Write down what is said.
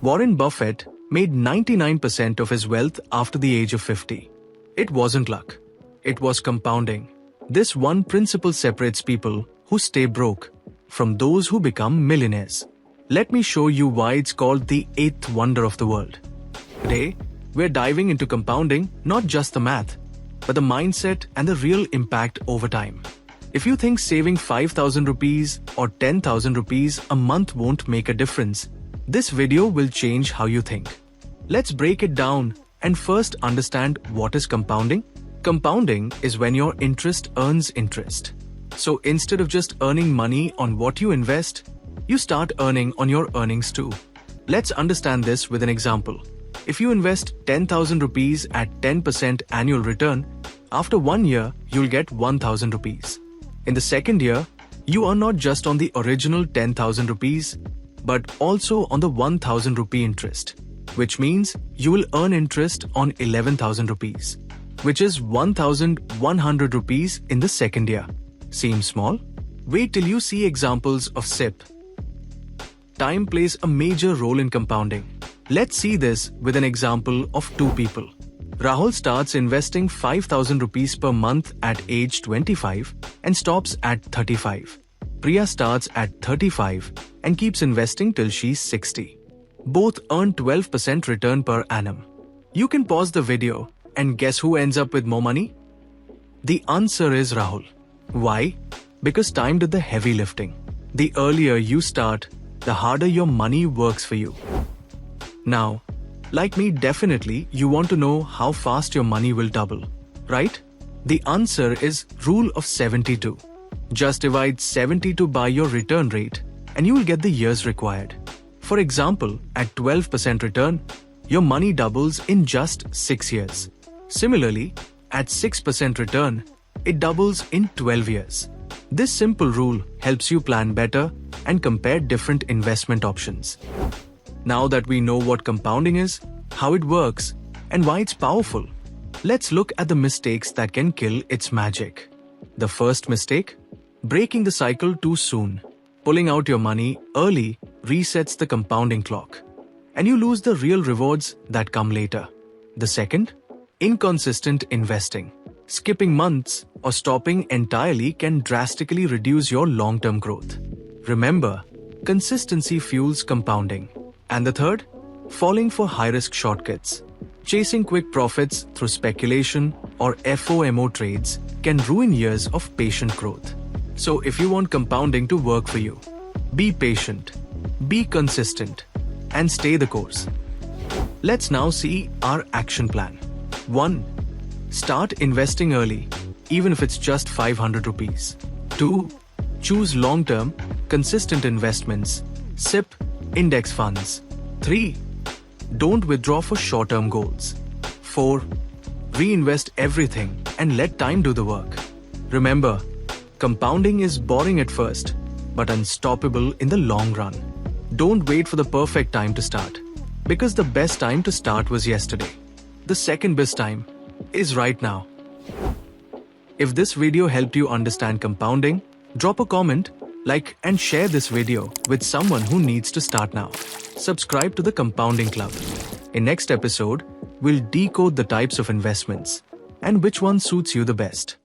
Warren Buffett made 99% of his wealth after the age of 50. It wasn't luck. It was compounding. This one principle separates people who stay broke from those who become millionaires. Let me show you why it's called the eighth wonder of the world. Today, we're diving into compounding, not just the math, but the mindset and the real impact over time. If you think saving 5,000 rupees or 10,000 rupees a month won't make a difference, this video will change how you think. Let's break it down and first understand what is compounding. Compounding is when your interest earns interest. So instead of just earning money on what you invest, you start earning on your earnings too. Let's understand this with an example. If you invest 10,000 rupees at 10% annual return, after 1 year, you'll get 1,000 rupees. In the second year, you earn not just on the original 10,000 rupees, but also on the 1,000 rupee interest, which means you will earn interest on 11,000 rupees, which is 1,100 rupees in the second year. Seems small? Wait till you see examples of SIP. Time plays a major role in compounding. Let's see this with an example of two people. Rahul starts investing 5,000 rupees per month at age 25 and stops at 35. Priya starts at 35 and keeps investing till she's 60. Both earn 12% return per annum. You can pause the video and guess who ends up with more money? The answer is Rahul. Why? Because time did the heavy lifting. The earlier you start, the harder your money works for you. Now, like me, definitely you want to know how fast your money will double, right? The answer is rule of 72. Just divide 72 by your return rate and you will get the years required. For example, at 12% return, your money doubles in just 6 years. Similarly, at 6% return, it doubles in 12 years. This simple rule helps you plan better and compare different investment options. Now that we know what compounding is, how it works, and why it's powerful, let's look at the mistakes that can kill its magic. The first mistake? Breaking the cycle too soon. Pulling out your money early resets the compounding clock, and you lose the real rewards that come later. The second? Inconsistent investing. Skipping months or stopping entirely can drastically reduce your long-term growth. Remember, consistency fuels compounding. And the third? Falling for high-risk shortcuts. Chasing quick profits through speculation or FOMO trades can ruin years of patient growth. So if you want compounding to work for you, be patient, be consistent, and stay the course. Let's now see our action plan. 1. Start investing early, even if it's just 500 rupees. 2. Choose long-term, consistent investments, SIP, index funds. 3. Don't withdraw for short-term goals. 4. Reinvest everything and let time do the work. Remember, compounding is boring at first, but unstoppable in the long run. Don't wait for the perfect time to start, because the best time to start was yesterday. The second best time is right now. If this video helped you understand compounding, drop a comment, like and share this video with someone who needs to start now. Subscribe to the Compounding Club. In next episode, we'll decode the types of investments and which one suits you the best.